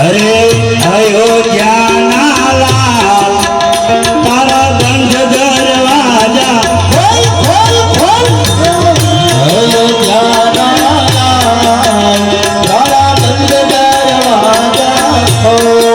અરે અયોધ્યાના લાલ તારા બંધ દરવાજા ખોલ ખોલ ખોલ અયોધ્યાના લાલ તારા બંધ દરવાજા ખોલ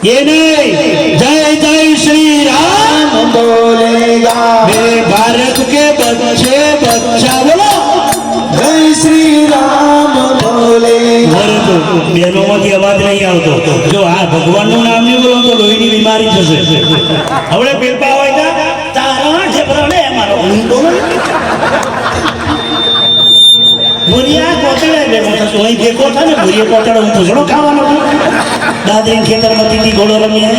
ये नहीं जय जय श्री राम बोलेगा मेरे भारत के बच्चे बच्चा बोलो जय श्री राम बोलेगा बहनों में अवाज नहीं आवतो जो आ भगवान નું નામ નહીં બોલો તો લોહીની બીમારી થશે હવે પેલપા હોય તા તારા ઠેપરાને મારો બોલો ભુરિયા કોટડે બેઠો તો અહીં ભેગો થાય ને ભુરિયા કોટડે હું પૂછડો ખાવાનો દાદરી ખેતરમાં દીદી ઘોડો રમીએ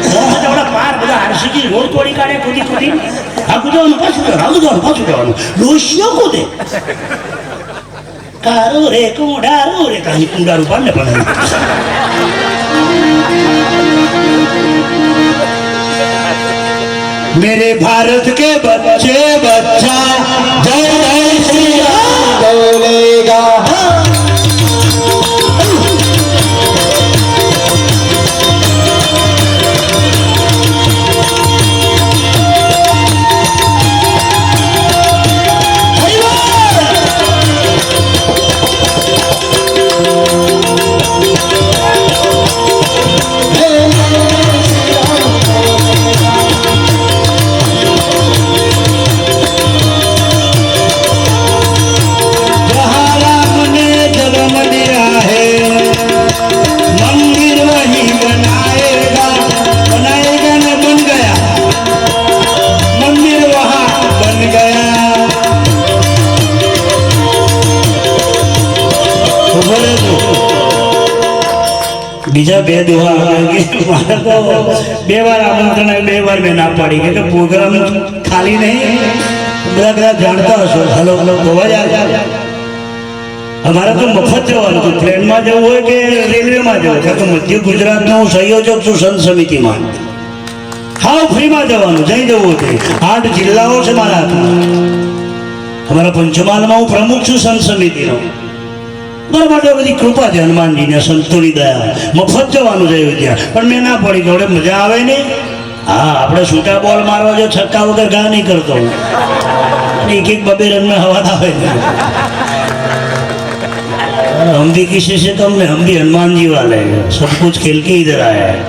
મોહા પાર બધા આરસીજી રોડ તોડી કાઢે કૂદી કૂદી આગું જવાનું પાછું જવાનું લોહીઓ કૂદે કારો રે કુંડારો રે કાની કુંડારું પાડને પણ मेरे भारत के बच्चे बच्चा जय जय श्री राम बोलेगा બીજા બે દોહા બે વાર આમંત્રણ બે વાર મેં ના પાડી કે પ્રોગ્રામ ખાલી નહીં બધા જાણતા હશો હલો હલો અવાજ આવે અમારે તો મફત જવાનું હતું ટ્રેનમાં જવું હોય કે રેલવેમાં જવું કારણ કે મધ્ય ગુજરાતનો હું સંયોજક છું સંત સમિતિમાં હાવ ફ્રીમાં જવાનું જઈ જવું હતું 8 જિલ્લાઓ છે મારા અમારા પંચમહાલમાં હું પ્રમુખ છું સંત સમિતિનો મારા માટે બધી કૃપા છે હનુમાનજીને સંતોની દયા મફત જવાનું છે ત્યાં પણ મેં ના પડી જોડે મજા આવે નહીં હા આપણે છૂટા બોલ મારવા જો છક્કા વગર ગા નહીં કરતો એક એક બબે રનમાં હવા આવે हम भी किसी से कम नहीं हम भी हनुमान जी वाले हैं सब कुछ खेल के इधर आया है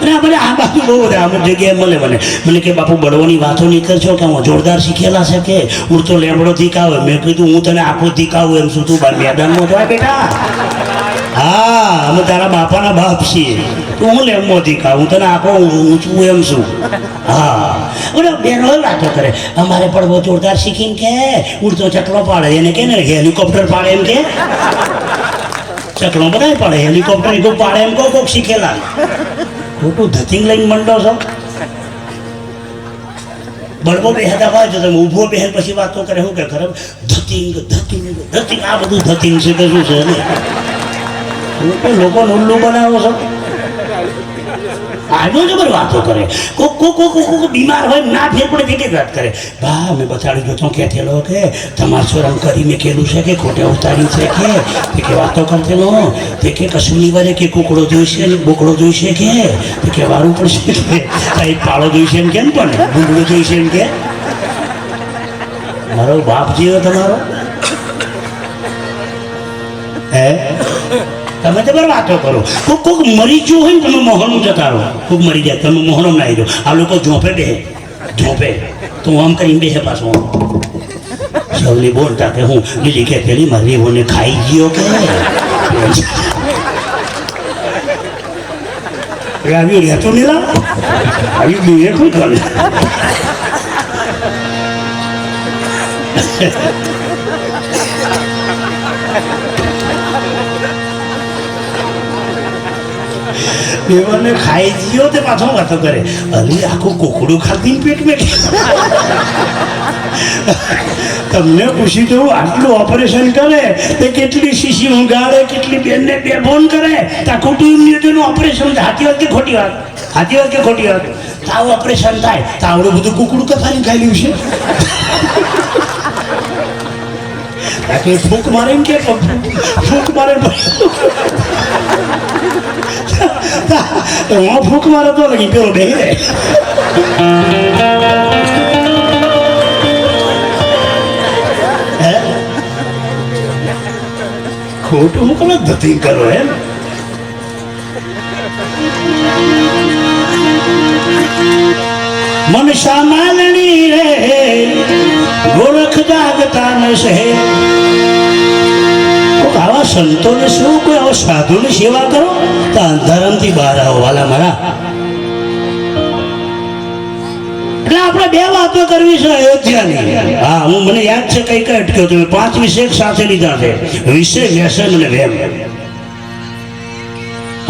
अरे આપણે આ બાપુ બહુ બધા અમુક જગ્યાએ મને કે બાપુ બળવાની વાતો નહીં કરશો કે હું જોરદાર શીખેલા છે કે હું તો લેબડો ધીકાવે મેં કીધું હું તને આખો ધીકાવું એમ શું તું મેદાનમાં જોવા બેટા હા અમે તારા બાપાના બાપ છીએ તું હું લેબમાં ધીકાવ હું તને આખો ઊંચું એમ શું હા અરે બેનો વાતો કરે અમારે પણ બહુ જોરદાર શીખીને કે ઉડતો ચકલો પાડે એને કે ને હેલિકોપ્ટર પાડે એમ કે ચકલો બધા પાડે હેલિકોપ્ટર કોઈ પાડે એમ કોક શીખેલા ખોટું ધતિંગ લઈને મંડો છો બળવો બેહતા હોય તો તમે ઊભો બેહન પછી વાતો કરે શું કે ખરાબ ધતિંગ ધતિંગ ધતિંગ આ બધું ધતિંગ છે કે શું છે ને લોકો ઉલ્લુ બનાવો છો આજુ જબર વાતો કરે કોક બીમાર હોય ના ફેર પડે તે વાત કરે બા મેં બતાડી જો તો કે થેલો કે તમાર છોરામ કરી મેં કેલું છે કે ખોટે ઉતારી છે કે વાતો કરતેલો તે કે કશુંની વારે કે કુકડો જોઈશે ને બોકડો જોઈશે કે વારું પડશે કે કઈ પાળો જોઈશે એમ કેમ પણ ગુંડળો જોઈશે એમ કે મારો બાપ જીવો તમારો હે તમે તો બરાબર વાતો કરો કોક મરી ગયું હોય ને તમે મોહનમ જતા રહો કોક મરી જાય તમે મોહનમ ના આવી દો આ લોકો ઝોંપે તો હું આમ કરીને બેસે પાછો સૌલી બોલતા કે હું બીજી કે પેલી મારી બોને ખાઈ ગયો કે આવ્યું રહેતો નહીં લાવ આવ્યું બીએ શું કરે બેવરને ખાઈ ગયો તે પાછો વાતો કરે અલી આખું કોકડું ખાધી પેટમાં તમને પૂછી દઉં આટલું ઓપરેશન કરે તે કેટલી શીશી ઊંઘાડે કેટલી બેનને બેફોન કરે ત્યાં કુટુંબ નિયોજનનું ઓપરેશન સાચી વાત કે ખોટી વાત તાવ ઓપરેશન થાય તો આવડું બધું કુકડું કથાની ખાઈ લ્યું છે ફૂંક મારે એમ કે ફૂંક મારે હું ફૂંક મારે તો લગી પેલો બે ખોટું હું કોને ધતી કરો એમ મન સામાલણી રે ગોરખ જાગતા નશે આવા સંતોને શું કોઈ આવા સાધુની સેવા કરો તો અંધારામથી બહાર આવો વાલા મારા એટલે આપણે બે વાતો કરવી છે અયોધ્યાની હા હું મને યાદ છે કઈ અટક્યો તમે 5 વિષય સાથે લીધા છે વિષય વ્યસન અને વેમ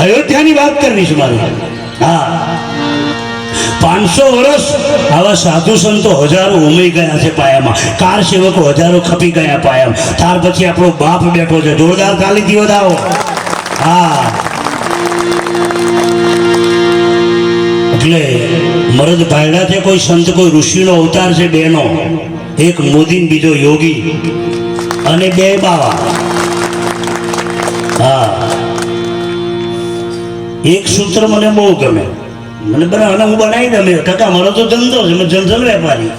અયોધ્યાની વાત કરવી છે મારી હા 500 વર્ષ આવા સાધુ સંતો હજારો ઉમરી ગયા છે પાયામાં કાર સેવકો હજારો ખપી ગયા પાયામાં ત્યાર પછી આપણો બાપ બેઠો છે જોરદાર તાલી દીવો દાવો હા એટલે મરદ ભાયડા છે કોઈ સંત કોઈ ઋષિનો અવતાર છે બેનો એક મોદી બીજો યોગી અને બે બાવા હા એક સૂત્ર મને બહુ ગમે મને બનાવવાના હું બનાવી દઉં કાકા મારો તો ધંધો છે મેં જનરલ વેપારી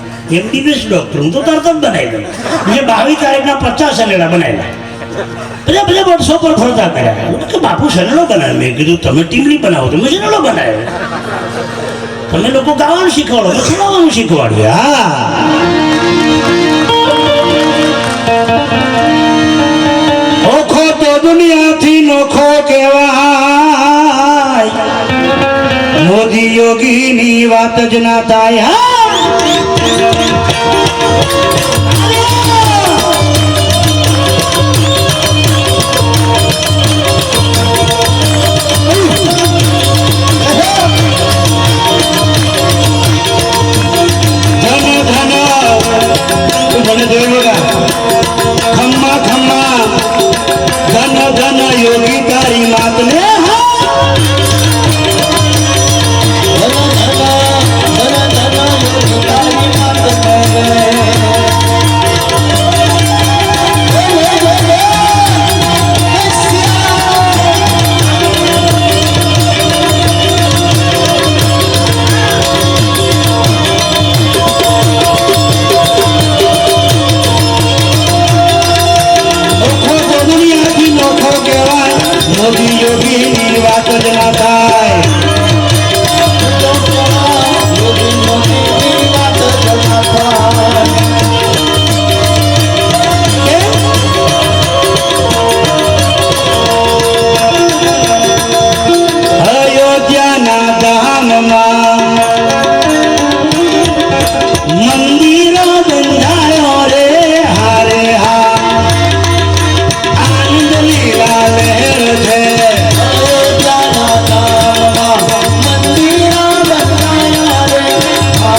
MBBS ડોક્ટર હું તો તરત જ બનાવી દઉં મેં 22 તારીખના 50 સનેડા બનાવેલા બધા 100 પર ફરતા કર્યા કે બાપુ સનેડો બનાવે મેં કીધું તમે ટીમલી બનાવો તો મેં સનેડો બનાવ્યો તમે લોકો ગાવાનું શીખવાડો મેં સુનાવવાનું શીખવાડ્યું હા ઓખો તો દુનિયાથી નોખો કહેવાય મોદી યોગીની વાત જ ના થાય